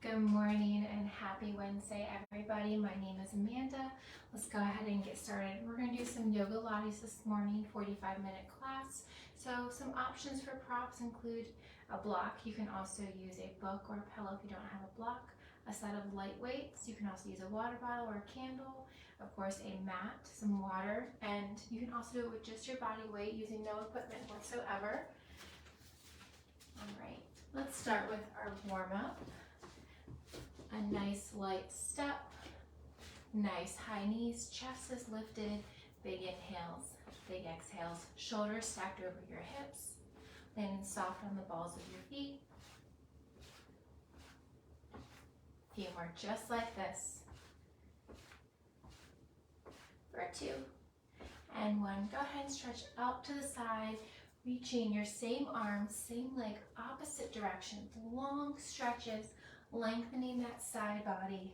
Good morning and happy Wednesday, everybody. My name is Amanda. Let's go ahead and get started. We're going to do some Yogalates this morning, 45-minute class. So some options for props include a block. You can also use a book or a pillow if you don't have a block, a set of light weights. You can also use a water bottle or a candle, of course a mat, some water, and you can also do it with just your body weight using no equipment whatsoever. All right, let's start with our warm-up. A nice light step, nice high knees, chest is lifted, big inhales, big exhales, shoulders stacked over your hips, landing soft on the balls of your feet. A few more just like this. For 2 and 1. Go ahead and stretch out to the side, reaching your same arm, same leg, opposite directions, long stretches, lengthening that side body.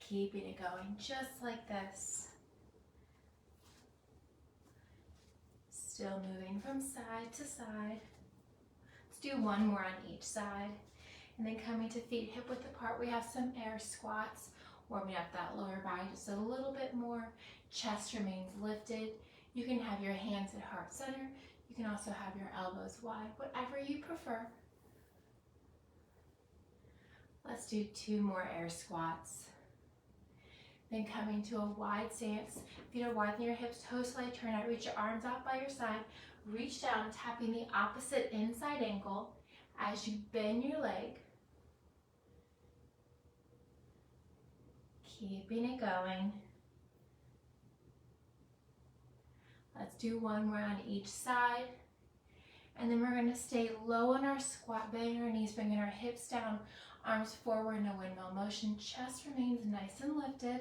Keeping it going just like this. Still moving from side to side. Let's do one more on each side. And then coming to feet hip width apart, we have some air squats, warming up that lower body just a little bit more. Chest remains lifted. You can have your hands at heart center. You can also have your elbows wide, whatever you prefer. Let's do 2 more air squats. Then coming to a wide stance. Feet are wide in your hips, toes slightly turn out. Reach your arms out by your side. Reach down, tapping the opposite inside ankle as you bend your leg. Keeping it going. Let's do one more on each side. And then we're going to stay low on our squat, bending our knees, bringing our hips down, arms forward in a windmill motion. Chest remains nice and lifted.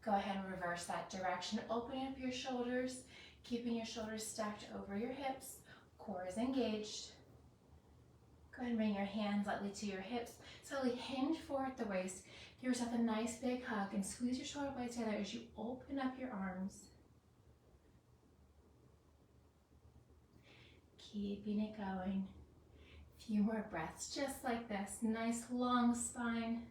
Go ahead and reverse that direction, opening up your shoulders, keeping your shoulders stacked over your hips. Core is engaged. Go ahead and bring your hands lightly to your hips. Slowly hinge forward at the waist. Give yourself a nice big hug and squeeze your shoulder blades together as you open up your arms. Keeping it going. Few more breaths just like this. Nice long spine.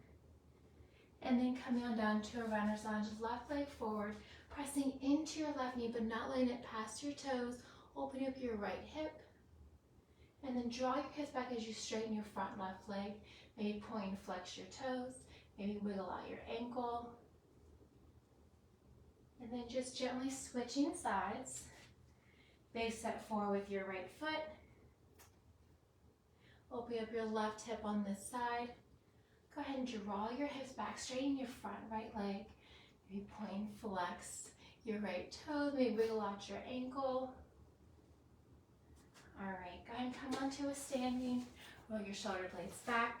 And then coming on down to a runner's lunge, left leg forward, pressing into your left knee but not letting it pass your toes. Opening up your right hip. And then draw your hips back as you straighten your front left leg. Maybe point and flex your toes. Maybe wiggle out your ankle. And then just gently switching sides. Big step forward with your right foot. Open up your left hip on this side. Go ahead and draw your hips back, straighten your front right leg. Maybe point and flex your right toe, maybe wiggle out your ankle. All right, go ahead and come onto a standing. Roll your shoulder blades back,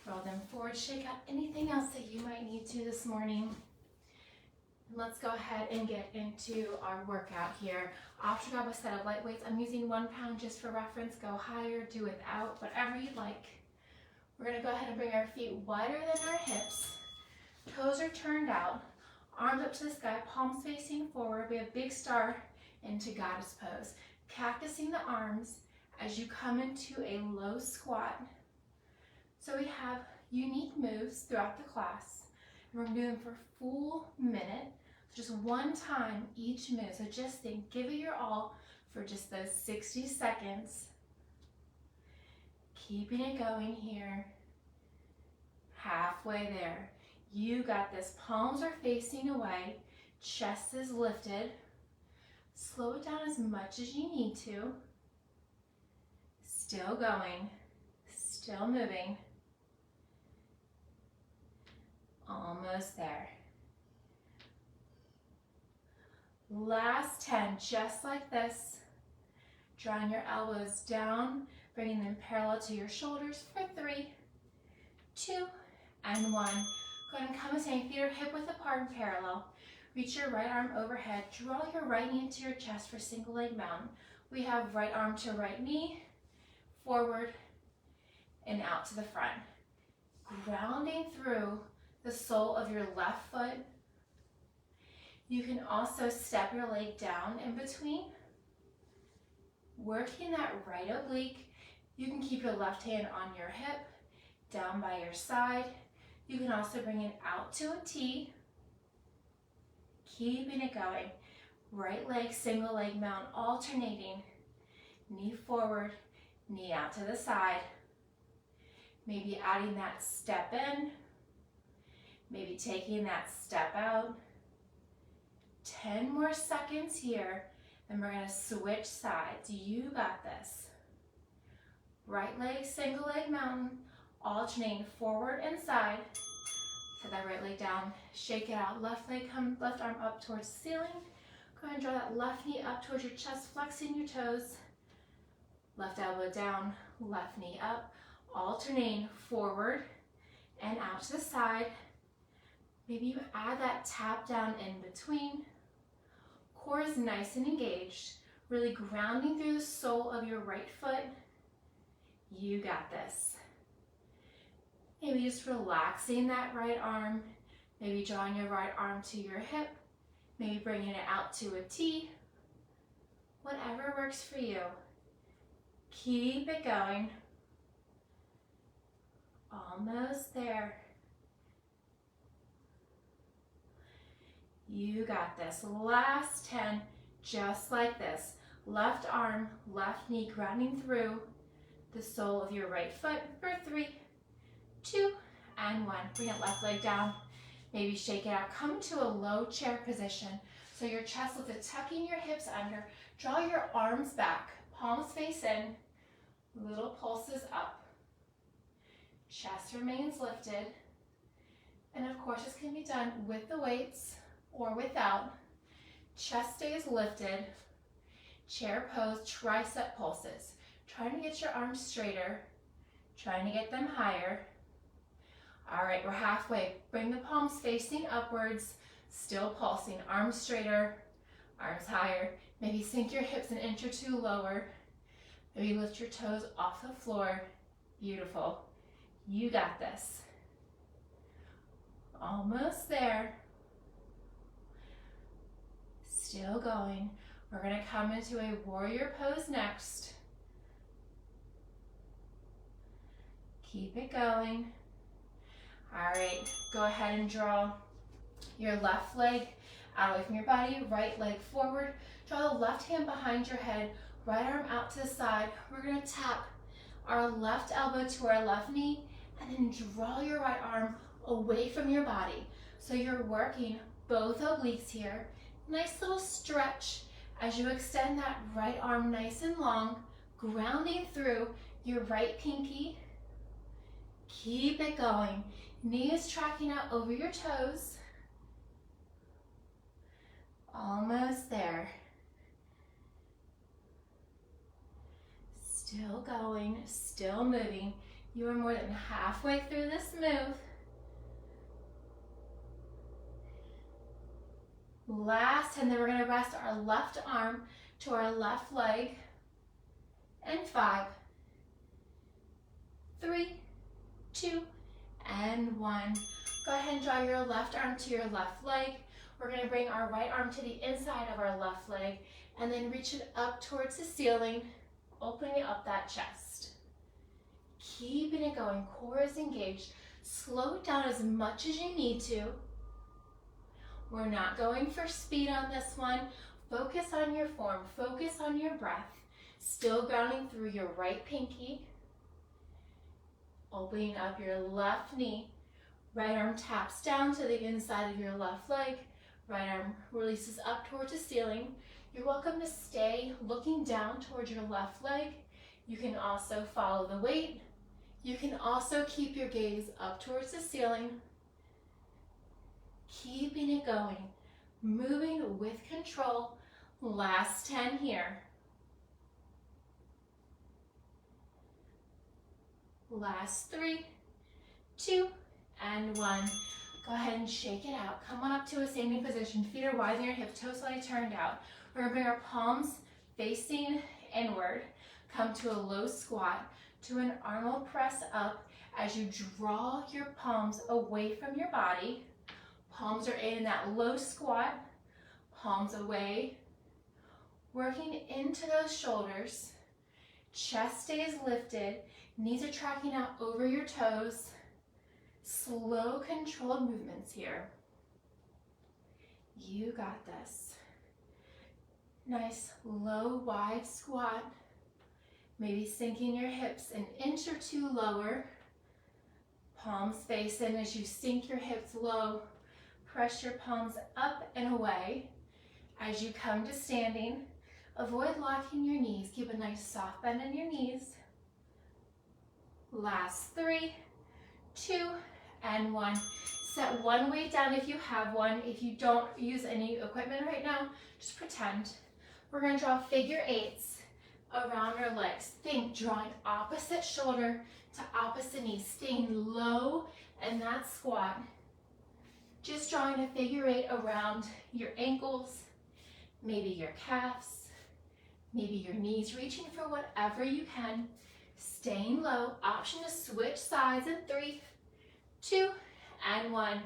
roll them forward, shake out anything else that you might need to this morning. And let's go ahead and get into our workout here. Option grab a set of light weights. I'm using 1 pound just for reference. Go higher, do without, whatever you'd like. We're gonna go ahead and bring our feet wider than our hips. Toes are turned out, arms up to the sky, palms facing forward. We have big star into goddess pose. Cactusing the arms as you come into a low squat. So we have unique moves throughout the class. And we're gonna do them for a full minute. Just 1 time each move. So just think, give it your all for just those 60 seconds. Keeping it going here. Halfway there. You got this. Palms are facing away. Chest is lifted. Slow it down as much as you need to. Still going. Still moving. Almost there. Last 10, just like this. Drawing your elbows down, bringing them parallel to your shoulders for 3, 2, and 1. Go ahead and come and stand. Feet are hip width apart and parallel. Reach your right arm overhead. Draw your right knee into your chest for single leg mountain. We have right arm to right knee, forward, and out to the front. Grounding through the sole of your left foot. You can also step your leg down in between, working that right oblique, You can keep your left hand on your hip, down by your side. You can also bring it out to a T. Keeping it going. Right leg, single leg mount, alternating. Knee forward, knee out to the side. Maybe adding that step in. Maybe taking that step out. 10 more seconds here, and we're going to switch sides. You got this. Right leg, single leg mountain, alternating forward and side. Set that right leg down, shake it out. Left leg, left arm up towards the ceiling. Go ahead and draw that left knee up towards your chest, flexing your toes. Left elbow down, left knee up, alternating forward and out to the side. Maybe you add that tap down in between. Core is nice and engaged, really grounding through the sole of your right foot. You got this. Maybe just relaxing that right arm, maybe drawing your right arm to your hip, maybe bringing it out to a T. Whatever works for you. Keep it going. Almost there. You got this. Last 10, just like this. Left arm, left knee grounding through the sole of your right foot for 3, 2, and 1. Bring that left leg down. Maybe shake it out. Come to a low chair position. So your chest lifted, tucking your hips under. Draw your arms back, palms face in, little pulses up. Chest remains lifted. And of course, this can be done with the weights or without. Chest stays lifted. Chair pose, tricep pulses. Trying to get your arms straighter, trying to get them higher. All right, we're halfway. Bring the palms facing upwards, still pulsing. Arms straighter, arms higher. Maybe sink your hips an inch or two lower. Maybe lift your toes off the floor. Beautiful. You got this. Almost there. Still going. We're going to come into a warrior pose next. Keep it going. All right, go ahead and draw your left leg out away from your body, right leg forward. Draw the left hand behind your head, right arm out to the side. We're gonna tap our left elbow to our left knee and then draw your right arm away from your body. So you're working both obliques here. Nice little stretch as you extend that right arm nice and long, grounding through your right pinky. Keep it going. Knees tracking out over your toes. Almost there. Still going, still moving. You are more than halfway through this move. Last, and then we're going to rest our left arm to our left leg. And 5, 3, 2, and 1. Go ahead and draw your left arm to your left leg. We're going to bring our right arm to the inside of our left leg and then reach it up towards the ceiling, opening up that chest. Keeping it going. Core is engaged. Slow it down as much as you need to. We're not going for speed on this one. Focus on your form. Focus on your breath. Still grounding through your right pinky. Opening up your left knee. Right arm taps down to the inside of your left leg. Right arm releases up towards the ceiling. You're welcome to stay looking down towards your left leg. You can also follow the weight. You can also keep your gaze up towards the ceiling. Keeping it going. Moving with control. Last 10 here. Last 3, 2, and 1. Go ahead and shake it out. Come on up to a standing position. Feet are wide in your hips, toes slightly turned out. We're gonna bring our palms facing inward. Come to a low squat, to an Arnold press up as you draw your palms away from your body. Palms are in that low squat, palms away. Working into those shoulders. Chest stays lifted. Knees are tracking out over your toes. Slow, controlled movements here. You got this. Nice, low, wide squat. Maybe sinking your hips an inch or two lower. Palms face in as you sink your hips low. Press your palms up and away. As you come to standing, avoid locking your knees. Keep a nice soft bend in your knees. Last 3, 2, and 1. Set one weight down if you have one. If you don't use any equipment right now, just pretend. We're going to draw figure 8s around our legs. Think drawing opposite shoulder to opposite knee, staying low in that squat. Just drawing a figure 8 around your ankles, maybe your calves, maybe your knees, reaching for whatever you can. Staying low. Option to switch sides in 3, 2, and 1.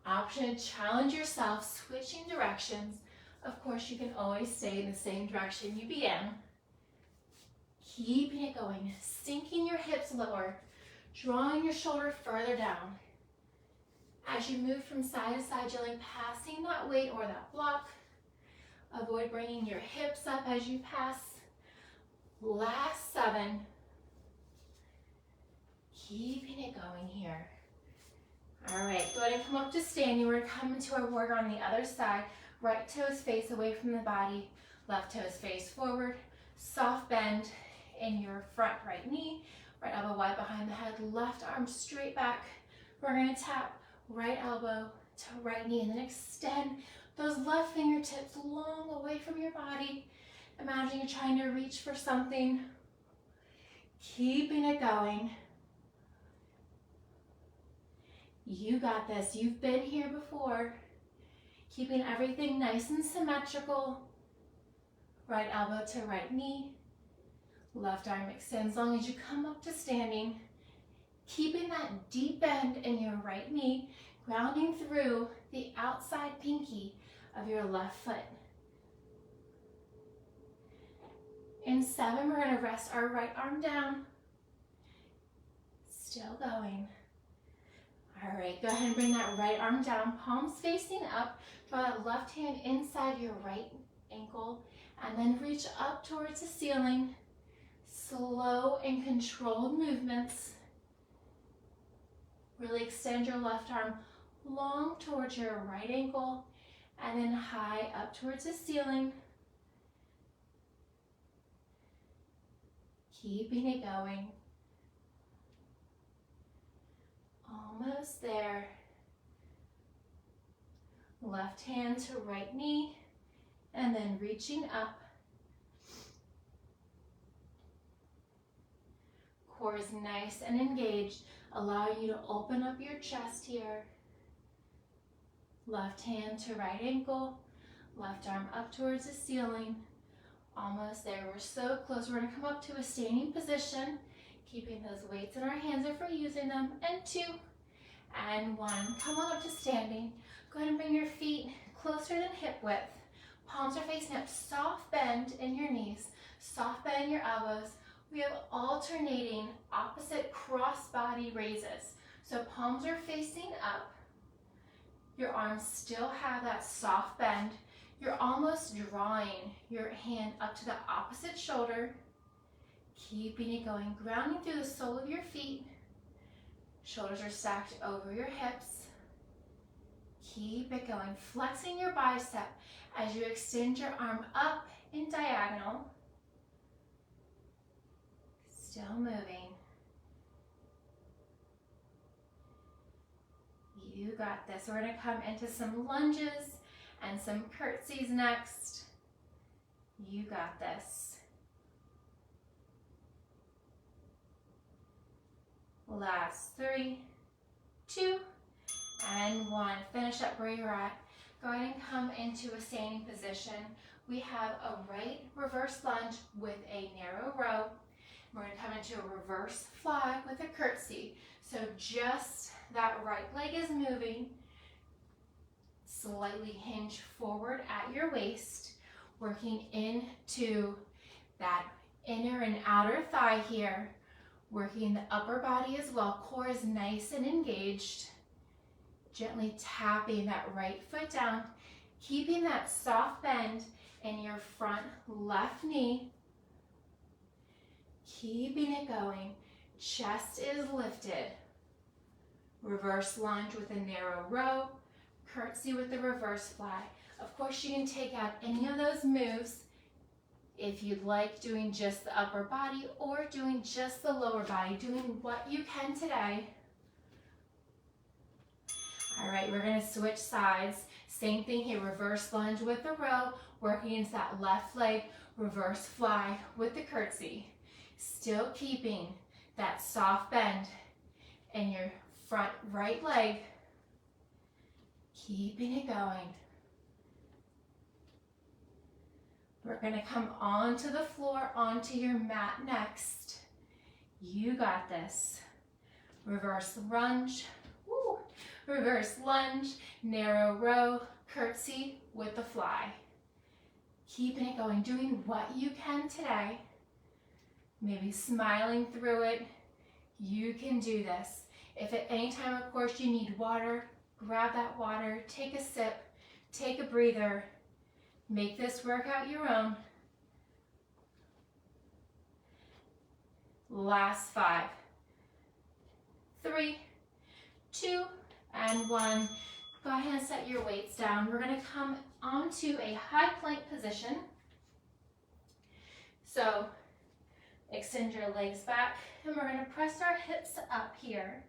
Option to challenge yourself, switching directions. Of course, you can always stay in the same direction you began. Keeping it going, sinking your hips lower, drawing your shoulder further down. As you move from side to side, gently passing that weight or that block. Avoid bringing your hips up as you pass. Last 7. Keeping it going here. All right, go ahead and come up to standing. We're going to come into our warrior on the other side. Right toes face away from the body. Left toes face forward. Soft bend in your front right knee. Right elbow wide behind the head. Left arm straight back. We're going to tap right elbow to right knee and then extend those left fingertips long away from your body. Imagine you're trying to reach for something. Keeping it going. You got this. You've been here before. Keeping everything nice and symmetrical. Right elbow to right knee. Left arm extends as long as you come up to standing. Keeping that deep bend in your right knee, grounding through the outside pinky of your left foot. In 7, we're going to rest our right arm down. Still going. All right, go ahead and bring that right arm down, palms facing up. Draw that left hand inside your right ankle and then reach up towards the ceiling. Slow and controlled movements. Really extend your left arm long towards your right ankle and then high up towards the ceiling. Keeping it going. Almost there. Left hand to right knee and then reaching up. Core is nice and engaged, allowing you to open up your chest here. Left hand to right ankle, left arm up towards the ceiling. Almost there. We're so close. We're going to come up to a standing position, keeping those weights in our hands if we're using them. And 2, and 1. Come on up to standing. Go ahead and bring your feet closer than hip width. Palms are facing up. Soft bend in your knees. Soft bend in your elbows. We have alternating opposite cross body raises. So palms are facing up. Your arms still have that soft bend. You're almost drawing your hand up to the opposite shoulder. Keeping it going, grounding through the sole of your feet. Shoulders are stacked over your hips. Keep it going, flexing your bicep as you extend your arm up in diagonal. Still moving. You got this. We're going to come into some lunges and some curtsies next. You got this. Last 3, 2, and 1. Finish up where you're at. Go ahead and come into a standing position. We have a right reverse lunge with a narrow row. We're going to come into a reverse fly with a curtsy. So just that right leg is moving. Slightly hinge forward at your waist, working into that inner and outer thigh here. Working the upper body as well. Core is nice and engaged. Gently tapping that right foot down. Keeping that soft bend in your front left knee. Keeping it going. Chest is lifted. Reverse lunge with a narrow row. Curtsy with the reverse fly. Of course, you can take out any of those moves if you'd like, doing just the upper body or doing just the lower body, doing what you can today. All right, we're gonna switch sides. Same thing here, reverse lunge with the row, working into that left leg, reverse fly with the curtsy. Still keeping that soft bend in your front right leg. Keeping it going. We're gonna come onto the floor, onto your mat next. You got this. Reverse lunge, woo. Reverse lunge, narrow row, curtsy with the fly. Keeping it going, doing what you can today. Maybe smiling through it. You can do this. If at any time, of course, you need water, grab that water, take a sip, take a breather. Make this workout your own. Last 5, 3, 2, and 1. Go ahead and set your weights down. We're going to come onto a high plank position. So extend your legs back, and we're going to press our hips up here.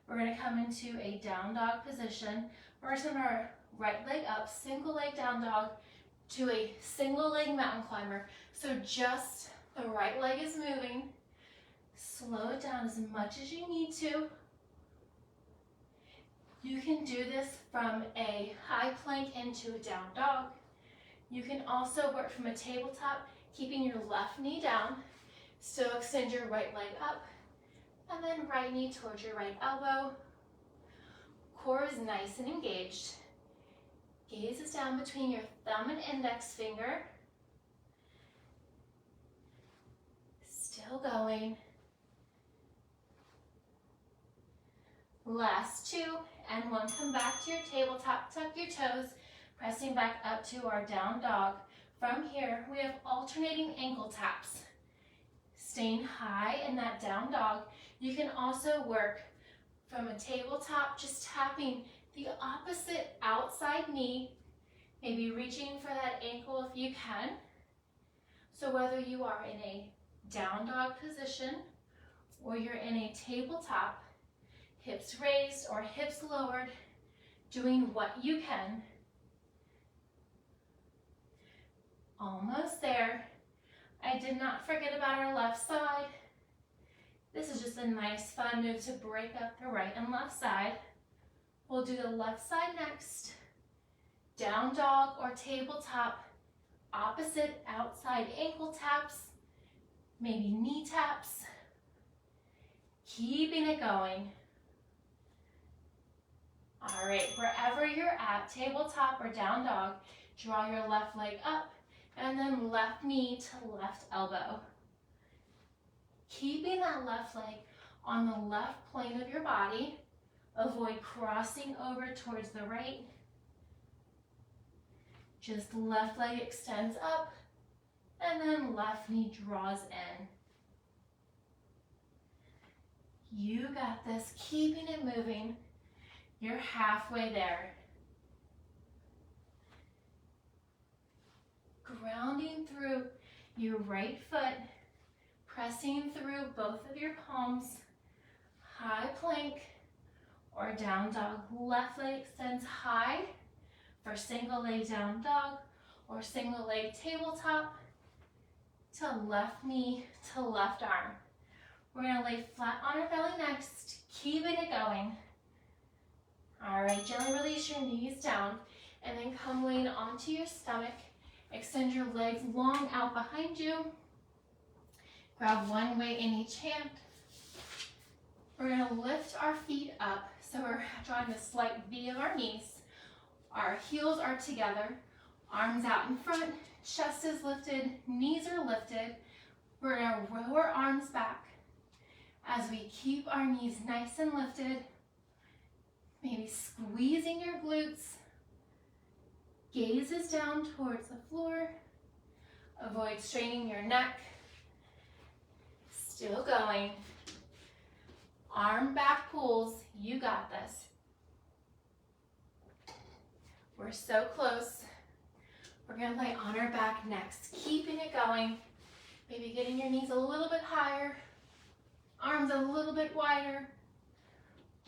We're going to come into a down dog position. We're going to turn our right leg up, single leg down dog, to a single leg mountain climber. So just the right leg is moving. Slow it down as much as you need to. You can do this from a high plank into a down dog. You can also work from a tabletop, keeping your left knee down. Still extend your right leg up, and then right knee towards your right elbow. Core is nice and engaged. Gaze is down between your thumb and index finger. Still going. Last 2 and 1. Come back to your tabletop, tuck your toes, pressing back up to our down dog. From here, we have alternating ankle taps. Staying high in that down dog. You can also work from a tabletop, just tapping the opposite outside knee, maybe reaching for that ankle if you can. So whether you are in a down dog position or you're in a tabletop, hips raised or hips lowered, doing what you can. Almost there. I did not forget about our left side. This is just a nice fun move to break up the right and left side. We'll do the left side next. Down dog or tabletop, opposite outside ankle taps, maybe knee taps. Keeping it going. All right, wherever you're at, tabletop or down dog, draw your left leg up and then left knee to left elbow. Keeping that left leg on the left plane of your body. Avoid crossing over towards the right. Just left leg extends up and then left knee draws in. You got this, keeping it moving. You're halfway there. Grounding through your right foot, pressing through both of your palms, high plank or down dog. Left leg extends high for single leg down dog or single leg tabletop to left knee to left arm. We're going to lay flat on our belly next, keeping it going. All right, gently release your knees down and then come lean onto your stomach. Extend your legs long out behind you. Grab one weight in each hand. We're going to lift our feet up. So we're drawing a slight V of our knees. Our heels are together, arms out in front, chest is lifted, knees are lifted. We're gonna row our arms back as we keep our knees nice and lifted. Maybe squeezing your glutes. Gazes down towards the floor. Avoid straining your neck. Still going. Arm back pulls. You got this. We're so close. We're gonna lay on our back next. Keeping it going. Maybe getting your knees a little bit higher. Arms a little bit wider.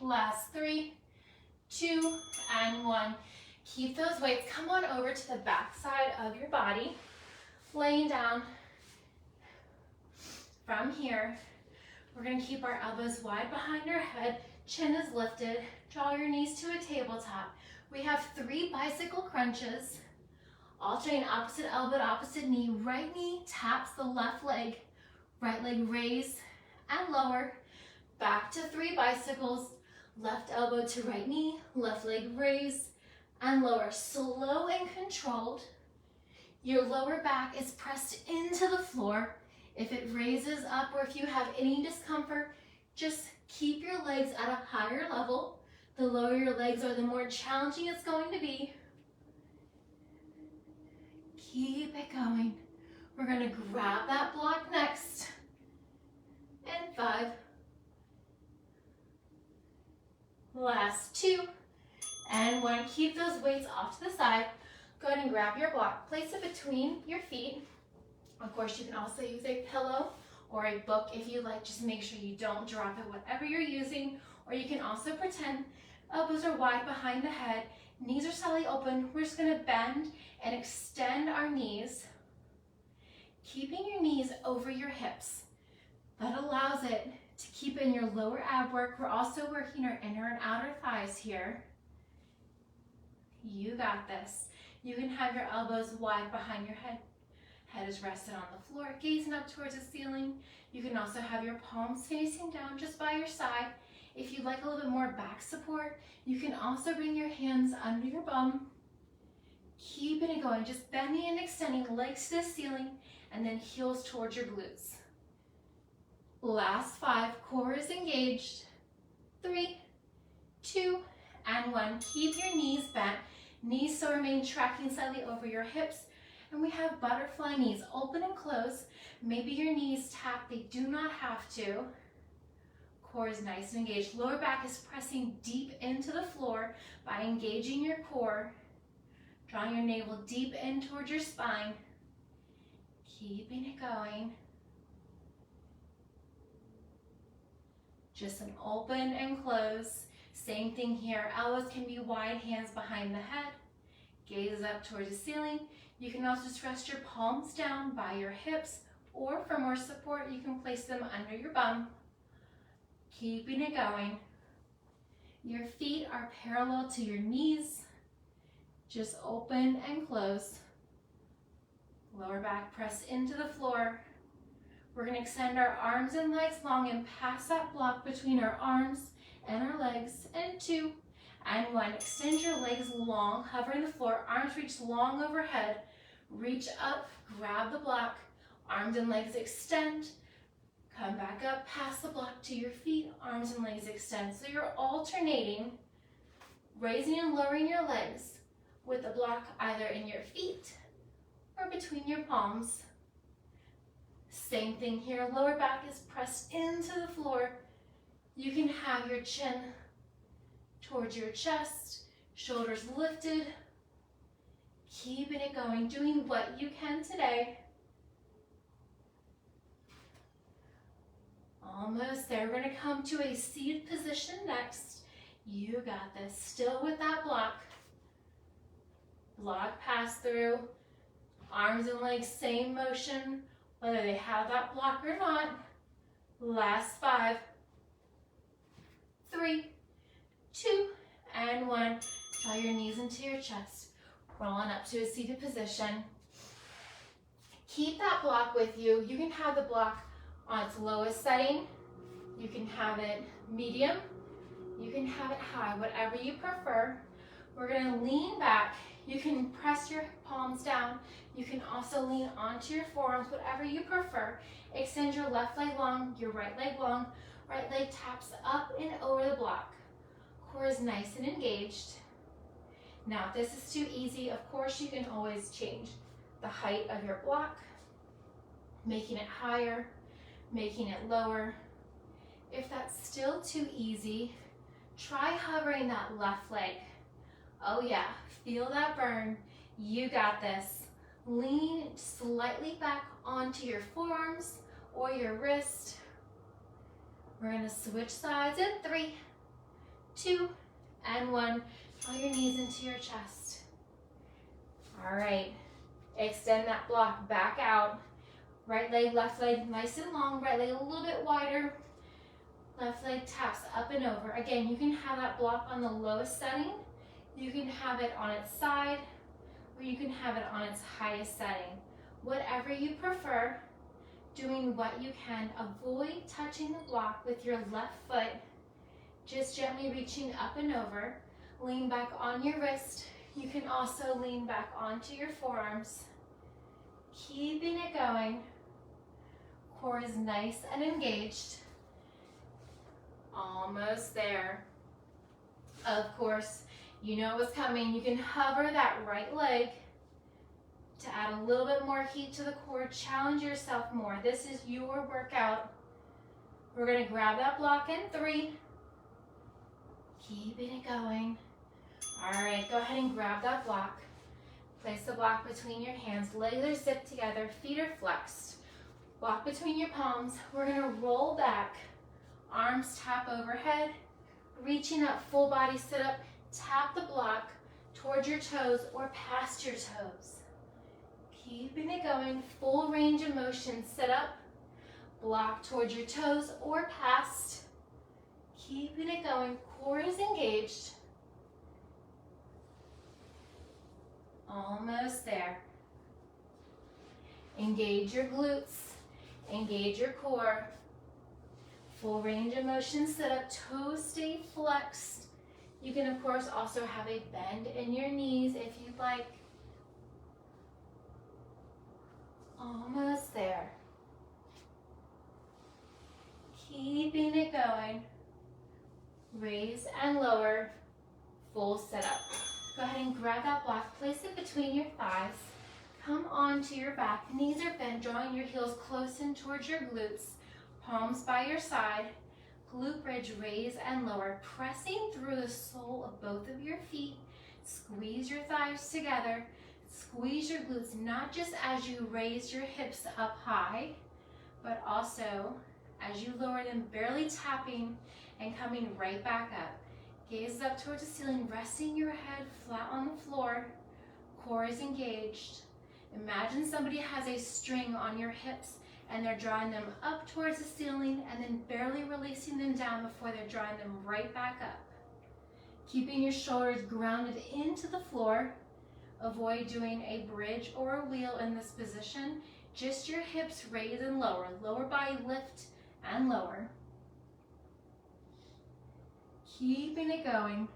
Last 3, 2, and 1. Keep those weights. Come on over to the back side of your body. Laying down. From here, we're going to keep our elbows wide behind our head. Chin is lifted. Draw your knees to a tabletop. We have 3 bicycle crunches. Alternating opposite elbow to opposite knee. Right knee taps the left leg. Right leg raise and lower. Back to 3 bicycles. Left elbow to right knee. Left leg raise and lower. Slow and controlled. Your lower back is pressed into the floor. If it raises up or if you have any discomfort, just keep your legs at a higher level. The lower your legs are, the more challenging it's going to be. Keep it going. We're going to grab that block next. And 5. Last 2. And 1. Keep those weights off to the side. Go ahead and grab your block. Place it between your feet. Of course, you can also use a pillow or a book if you like. Just make sure you don't drop it, whatever you're using. Or you can also pretend elbows are wide behind the head. Knees are slightly open. We're just going to bend and extend our knees. Keeping your knees over your hips. That allows it to keep in your lower ab work. We're also working our inner and outer thighs here. You got this. You can have your elbows wide behind your head. Head is rested on the floor, gazing up towards the ceiling. You can also have your palms facing down just by your side. If you'd like a little bit more back support, you can also bring your hands under your bum. Keeping it going, just bending and extending legs to the ceiling and then heels towards your glutes. Last 5, core is engaged. 3, 2, and 1. Keep your knees bent. Knees still remain tracking slightly over your hips. And we have butterfly knees, open and close. Maybe your knees tap, they do not have to. Core is nice and engaged. Lower back is pressing deep into the floor by engaging your core. Drawing your navel deep in towards your spine. Keeping it going. Just an open and close. Same thing here. Elbows can be wide, hands behind the head. Gaze up towards the ceiling. You can also just rest your palms down by your hips, or for more support, you can place them under your bum. Keeping it going. Your feet are parallel to your knees. Just open and close. Lower back press into the floor. We're going to extend our arms and legs long and pass that block between our arms and our legs. And 2, and 1. Extend your legs long, hovering the floor. Arms reach long overhead. Reach up, grab the block. Arms and legs extend. Come back up, pass the block to your feet. Arms and legs extend. So you're alternating, raising and lowering your legs with the block either in your feet or between your palms. Same thing here. Lower back is pressed into the floor. You can have your chin towards your chest, shoulders lifted. Keeping it going, doing what you can today. Almost there. We're going to come to a seated position next. You got this. Still with that block. Block pass through. Arms and legs, same motion, whether they have that block or not. Last 5, 3, 2, and 1. Draw your knees into your chest. Rolling up to a seated position. Keep that block with you. You can have the block on its lowest setting. You can have it medium. You can have it high, whatever you prefer. We're gonna lean back. You can press your palms down. You can also lean onto your forearms, whatever you prefer. Extend your left leg long, your right leg long. Right leg taps up and over the block. Core is nice and engaged. Now, if this is too easy, of course, you can always change the height of your block, making it higher, making it lower. If that's still too easy, try hovering that left leg. Oh yeah, feel that burn. You got this. Lean slightly back onto your forearms or your wrist. We're gonna switch sides in 3, 2, and 1. Draw your knees into your chest. All right, extend that block back out. Right leg, left leg, nice and long. Right leg a little bit wider. Left leg taps up and over. Again, you can have that block on the lowest setting. You can have it on its side, or you can have it on its highest setting. Whatever you prefer, doing what you can. Avoid touching the block with your left foot. Just gently reaching up and over. Lean back on your wrist. You can also lean back onto your forearms. Keeping it going. Core is nice and engaged. Almost there. Of course, you know what's coming. You can hover that right leg to add a little bit more heat to the core. Challenge yourself more. This is your workout. We're going to grab that block in 3. Keeping it going. All right, go ahead and grab that block. Place the block between your hands. Legs are zipped together. Feet are flexed. Block between your palms. We're going to roll back. Arms tap overhead. Reaching up, full body sit up. Tap the block towards your toes or past your toes. Keeping it going, full range of motion. Sit up, block towards your toes or past. Keeping it going, core is engaged. Almost there. Engage your glutes, engage your core. Full range of motion, sit up, toes stay flexed. You can, of course, also have a bend in your knees if you'd like. Almost there. Keeping it going. Raise and lower. Full sit up. Go ahead and grab that block. Place it between your thighs. Come onto your back. Knees are bent, drawing your heels close in towards your glutes. Palms by your side. Glute bridge, raise and lower, pressing through the sole of both of your feet. Squeeze your thighs together. Squeeze your glutes, not just as you raise your hips up high, but also as you lower them, barely tapping and coming right back up. Gaze up towards the ceiling, resting your head flat on the floor. Core is engaged. Imagine somebody has a string on your hips and they're drawing them up towards the ceiling and then barely releasing them down before they're drawing them right back up. Keeping your shoulders grounded into the floor. Avoid doing a bridge or a wheel in this position. Just your hips raise and lower. Lower body lift and lower. Keeping it going.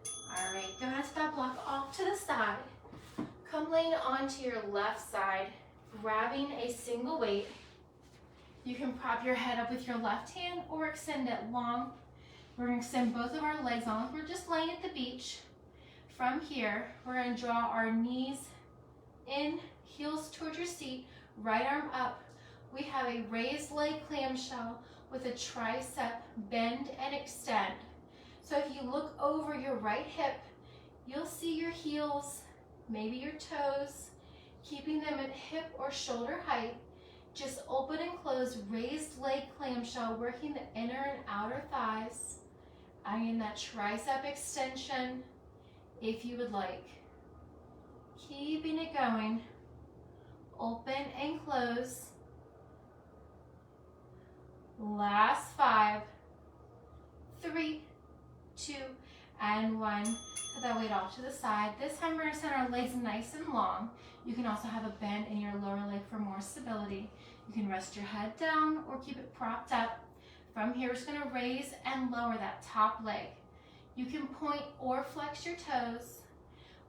All right, go ahead to that block off to the side. Come laying onto your left side. Grabbing a single weight. You can prop your head up with your left hand or extend it long. We're going to extend both of our legs on. We're just laying at the beach. From here, we're going to draw our knees in, heels towards your seat, right arm up. We have a raised leg clamshell with a tricep bend and extend. So if you look over your right hip, you'll see your heels, maybe your toes, keeping them at hip or shoulder height. Just open and close, raised leg clamshell, working the inner and outer thighs. Adding in that tricep extension if you would like. Keeping it going. Open and close. Last 5, 3, 2, and 1. Put that weight off to the side. This time we're going to send our legs nice and long. You can also have a bend in your lower leg for more stability. You can rest your head down or keep it propped up. From here, we're just going to raise and lower that top leg. You can point or flex your toes.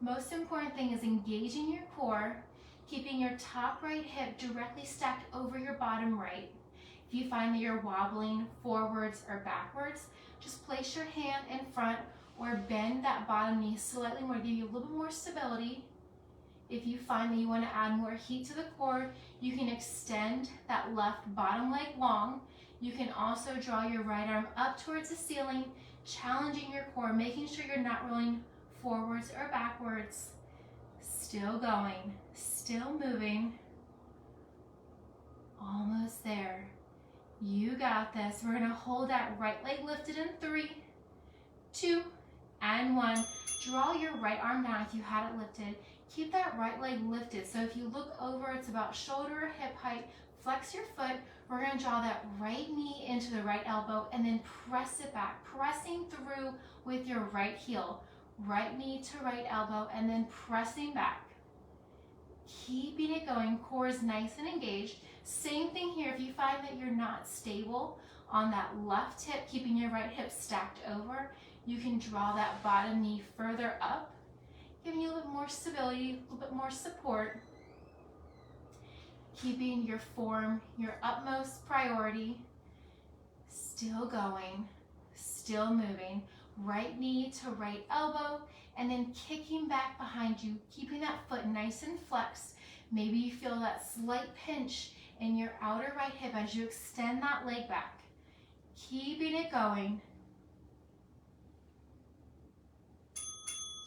Most important thing is engaging your core, keeping your top right hip directly stacked over your bottom right. If you find that you're wobbling forwards or backwards, just place your hand in front or bend that bottom knee slightly more to give you a little bit more stability. If you find that you want to add more heat to the core, you can extend that left bottom leg long. You can also draw your right arm up towards the ceiling, challenging your core, making sure you're not rolling forwards or backwards. Still going, still moving. Almost there. You got this. We're going to hold that right leg lifted in 3, 2, and 1. Draw your right arm down if you had it lifted. Keep that right leg lifted. So if you look over, it's about shoulder or hip height. Flex your foot. We're going to draw that right knee into the right elbow and then press it back, pressing through with your right heel. Right knee to right elbow and then pressing back. Keeping it going. Core is nice and engaged. Same thing here. If you find that you're not stable on that left hip, keeping your right hip stacked over, you can draw that bottom knee further up, giving you a little bit more stability, a little bit more support. Keeping your form your utmost priority. Still going, still moving. Right knee to right elbow, and then kicking back behind you, keeping that foot nice and flexed. Maybe you feel that slight pinch in your outer right hip as you extend that leg back. Keeping it going.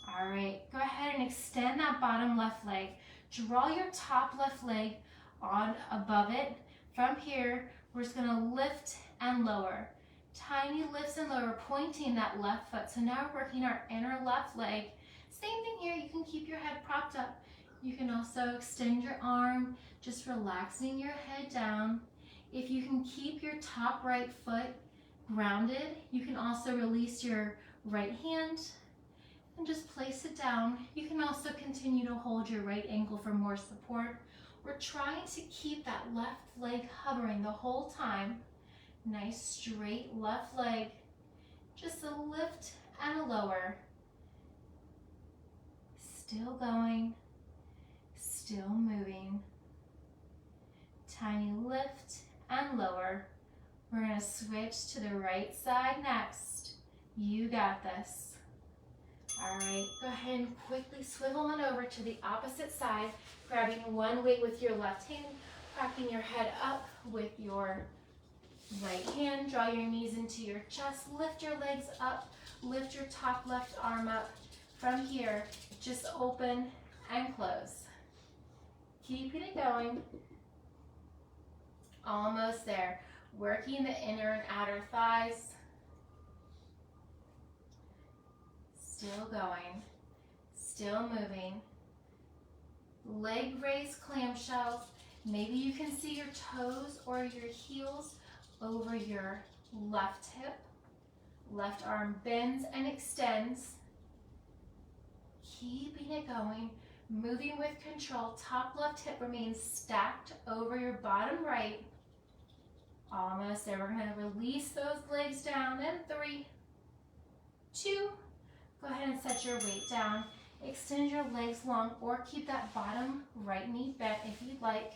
All right, go ahead and extend that bottom left leg. Draw your top left leg on above it. From here, we're just gonna lift and lower. Tiny lifts and lower, pointing that left foot. So now we're working our inner left leg. Same thing here, you can keep your head propped up. You can also extend your arm, just relaxing your head down. If you can keep your top right foot grounded, you can also release your right hand and just place it down. You can also continue to hold your right ankle for more support. We're trying to keep that left leg hovering the whole time. Nice straight left leg. Just a lift and a lower. Still going, still moving. Tiny lift and lower. We're going to switch to the right side next. You got this. All right, go ahead and quickly swivel on over to the opposite side, grabbing one weight with your left hand, cracking your head up with your right hand. Draw your knees into your chest, lift your legs up, lift your top left arm up. From here, just open and close. Keeping it going. Almost there. Working the inner and outer thighs. Still going, still moving. Leg raise clamshells. Maybe you can see your toes or your heels over your left hip. Left arm bends and extends. Keeping it going, moving with control. Top left hip remains stacked over your bottom right. Almost there. We're going to release those legs down in 3, 2. Go ahead and set your weight down. Extend your legs long or keep that bottom right knee bent if you'd like.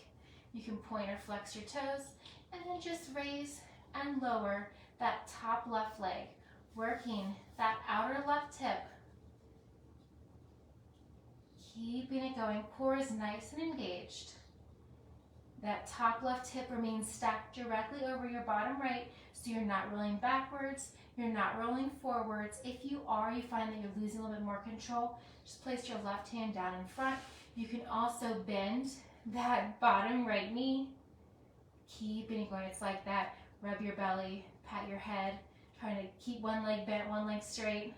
You can point or flex your toes and then just raise and lower that top left leg. Working that outer left hip. Keeping it going. Core is nice and engaged. That top left hip remains stacked directly over your bottom right, so you're not rolling backwards, you're not rolling forwards. If you are, you find that you're losing a little bit more control, just place your left hand down in front. You can also bend that bottom right knee. Keeping it going. It's like that. Rub your belly, pat your head, trying to keep one leg bent, one leg straight.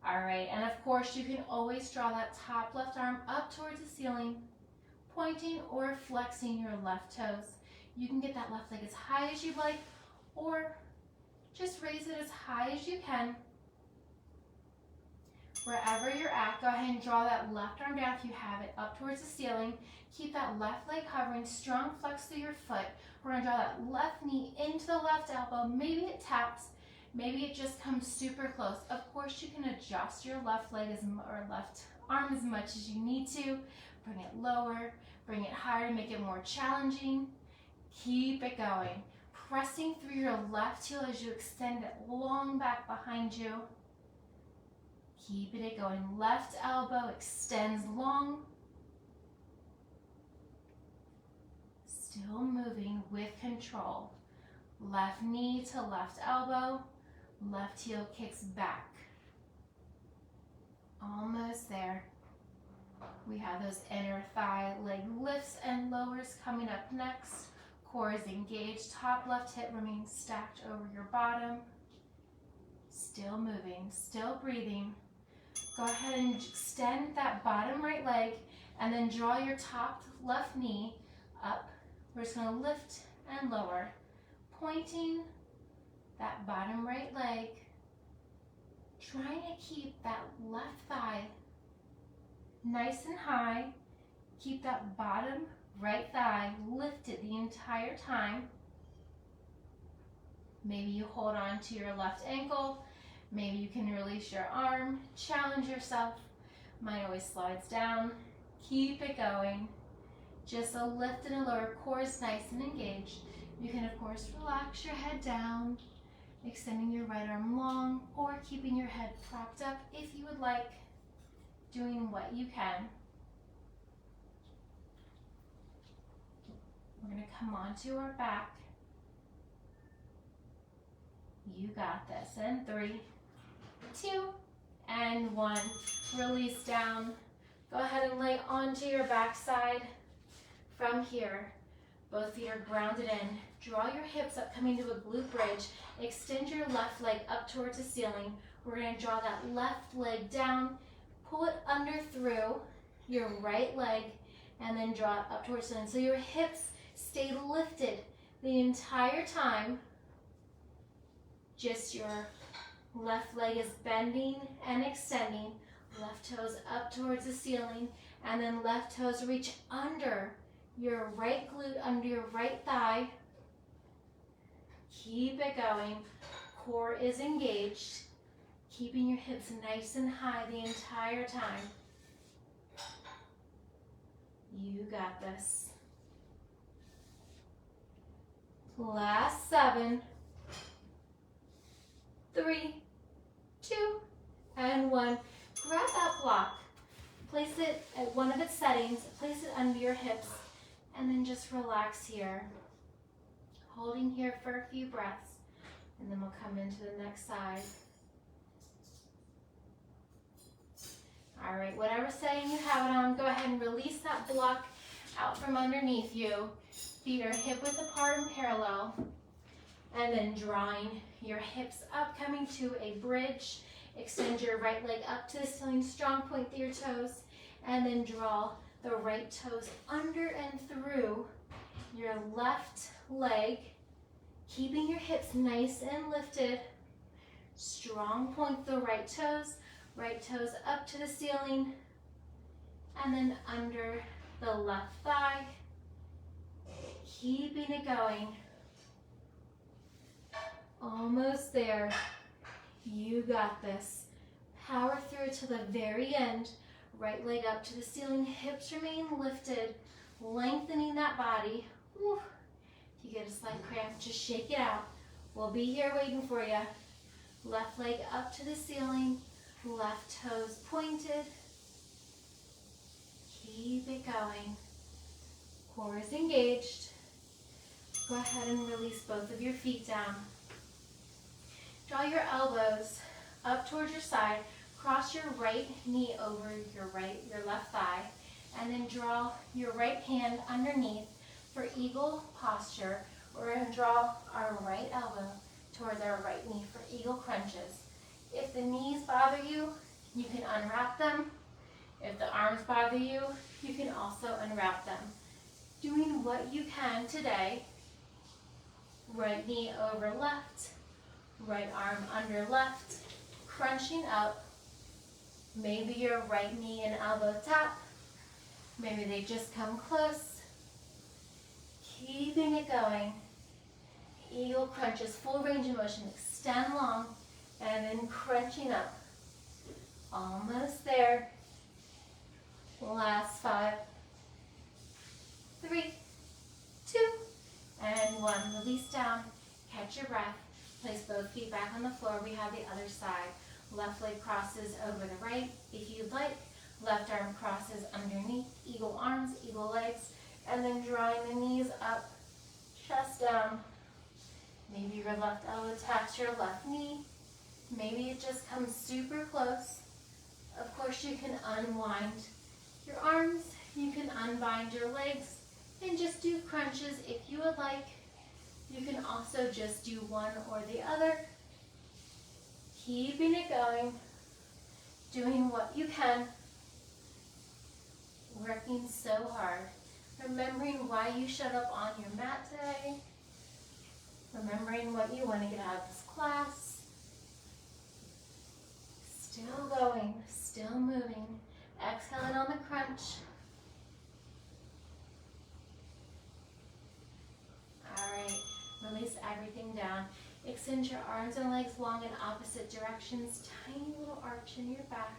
All right, and of course, you can always draw that top left arm up towards the ceiling, pointing or flexing your left toes. You can get that left leg as high as you'd like, or just raise it as high as you can. Wherever you're at, go ahead and draw that left arm down if you have it up towards the ceiling. Keep that left leg hovering, strong flex through your foot. We're gonna draw that left knee into the left elbow. Maybe it taps. Maybe it just comes super close. Of course, you can adjust your left leg or left arm as much as you need to. Bring it lower, bring it higher to make it more challenging. Keep it going. Pressing through your left heel as you extend it long back behind you. Keeping it going. Left elbow extends long. Still moving with control. Left knee to left elbow. Left heel kicks back. Almost there. We have those inner thigh leg lifts and lowers coming up next. Core is engaged. Top left hip remains stacked over your bottom. Still moving, still breathing. Go ahead and extend that bottom right leg and then draw your top left knee up. We're just going to lift and lower, pointing that bottom right leg, trying to keep that left thigh nice and high. Keep that bottom right thigh lifted the entire time. Maybe you hold on to your left ankle. Maybe you can release your arm. Challenge yourself. Mine always slides down. Keep it going. Just a lift and a lower. Core is nice and engaged. You can, of course, relax your head down, extending your right arm long, or keeping your head propped up if you would like, doing what you can. We're going to come onto our back. You got this. And 3, 2, and 1. Release down. Go ahead and lay onto your back side. From here, both feet are grounded in. Draw your hips up, coming to a glute bridge. Extend your left leg up towards the ceiling. We're going to draw that left leg down. Pull it under through your right leg, and then draw it up towards the ceiling. So your hips stay lifted the entire time. Just your left leg is bending and extending. Left toes up towards the ceiling, and then left toes reach under your right glute, under your right thigh. Keep it going. Core is engaged. Keeping your hips nice and high the entire time. You got this. Last 7, 3, 2, and 1. Grab that block. Place it at one of its settings. Place it under your hips. And then just relax here. Holding here for a few breaths. And then we'll come into the next side. All right, whatever setting you have it on, go ahead and release that block out from underneath you. Feet are hip width apart and parallel. And then drawing your hips up, coming to a bridge. Extend your right leg up to the ceiling, strong point through your toes. And then draw the right toes under and through your left leg. Keeping your hips nice and lifted. Strong point the right toes up to the ceiling, and then under the left thigh. Keeping it going. Almost there. You got this. Power through to the very end. Right leg up to the ceiling, hips remain lifted, lengthening that body. Whew. If you get a slight cramp, just shake it out. We'll be here waiting for you. Left leg up to the ceiling, left toes pointed. Keep it going. Core is engaged. Go ahead and release both of your feet down. Draw your elbows up towards your side. Cross your right knee over your left thigh, and then draw your right hand underneath for eagle posture. We're going to draw our right elbow towards our right knee for eagle crunches. If the knees bother you, you can unwrap them. If the arms bother you, you can also unwrap them. Doing what you can today. Right knee over left, right arm under left, crunching up. Maybe your right knee and elbow tap. Maybe they just come close. Keeping it going. Eagle crunches, full range of motion. Extend long and then crunching up. Almost there. Last 5, 3, 2, and 1. Release down. Catch your breath. Place both feet back on the floor. We have the other side. Left leg crosses over the right. If you'd like, left arm crosses underneath. Eagle arms, eagle legs. And then drawing the knees up, chest down. Maybe your left elbow taps your left knee. Maybe it just comes super close. Of course, you can unwind your arms. You can unbind your legs and just do crunches if you would like. You can also just do one or the other. Keeping it going, doing what you can, working so hard. Remembering why you showed up on your mat today. Remembering what you want to get out of this class. Still going, still moving. Exhaling on the crunch. Alright, release everything down. Extend your arms and legs long in opposite directions. Tiny little arch in your back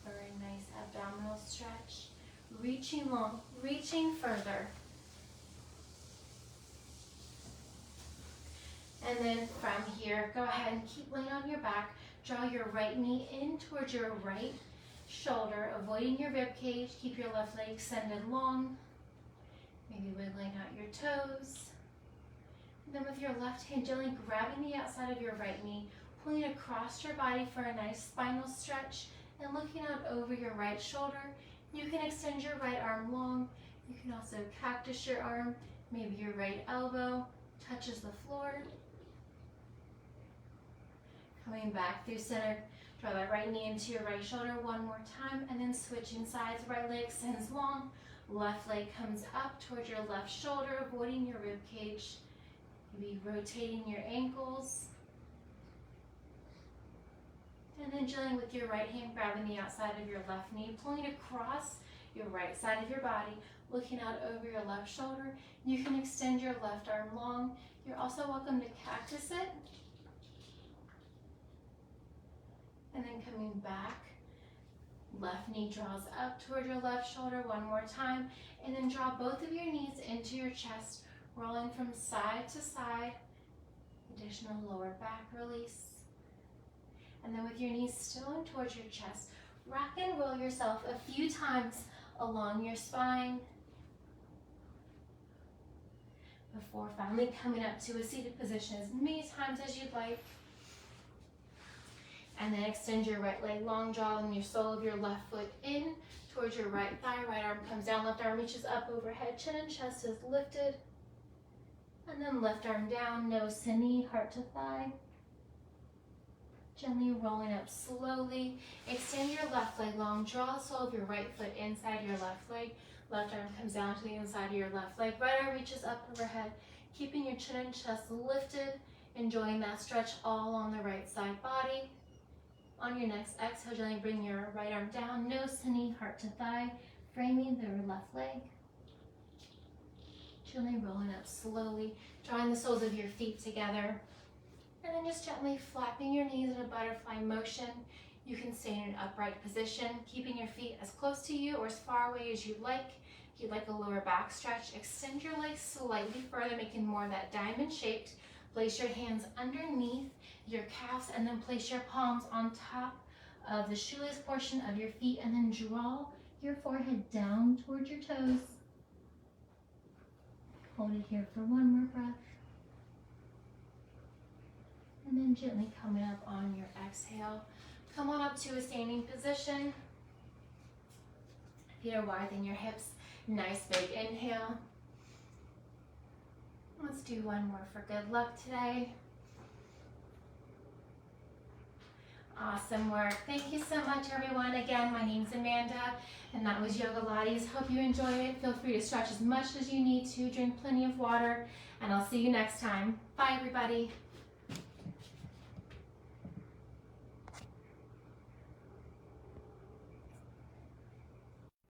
for a nice abdominal stretch. Reaching long, reaching further. And then from here, go ahead and keep laying on your back. Draw your right knee in towards your right shoulder, avoiding your rib cage. Keep your left leg extended long. Maybe wiggling out your toes. And then with your left hand, gently grabbing the outside of your right knee, pulling across your body for a nice spinal stretch, and looking out over your right shoulder. You can extend your right arm long. You can also cactus your arm. Maybe your right elbow touches the floor. Coming back through center, draw that right knee into your right shoulder one more time, and then switching sides. Right leg extends long, left leg comes up towards your left shoulder, avoiding your rib cage. Maybe rotating your ankles. And then gently with your right hand, grabbing the outside of your left knee, pulling across your right side of your body, looking out over your left shoulder. You can extend your left arm long. You're also welcome to cactus it. And then coming back, left knee draws up toward your left shoulder one more time, and then draw both of your knees into your chest, rolling from side to side. Additional lower back release. And then with your knees still in towards your chest, rock and roll yourself a few times along your spine before finally coming up to a seated position as many times as you'd like. And then extend your right leg long, drawing your sole of your left foot in towards your right thigh. Right arm comes down, left arm reaches up overhead, chin and chest is lifted. And then left arm down, nose to knee, heart to thigh. Gently rolling up slowly. Extend your left leg long, draw the sole of your right foot inside your left leg. Left arm comes down to the inside of your left leg. Right arm reaches up overhead, keeping your chin and chest lifted. Enjoying that stretch all on the right side body. On your next exhale, gently bring your right arm down, nose to knee, heart to thigh, framing the left leg. Gently rolling up slowly, drawing the soles of your feet together. And then just gently flapping your knees in a butterfly motion. You can stay in an upright position, keeping your feet as close to you or as far away as you'd like. If you'd like a lower back stretch, extend your legs slightly further, making more of that diamond shaped. Place your hands underneath your calves and then place your palms on top of the shoelace portion of your feet, and then draw your forehead down towards your toes. Hold it here for one more breath. And then gently coming up on your exhale. Come on up to a standing position. Feet are wide than your hips. Nice big inhale. Let's do one more for good luck today. Awesome work. Thank you so much, everyone. Again, my name's Amanda, and that was Yogalates. Hope you enjoy it. Feel free to stretch as much as you need to. Drink plenty of water, and I'll see you next time. Bye, everybody.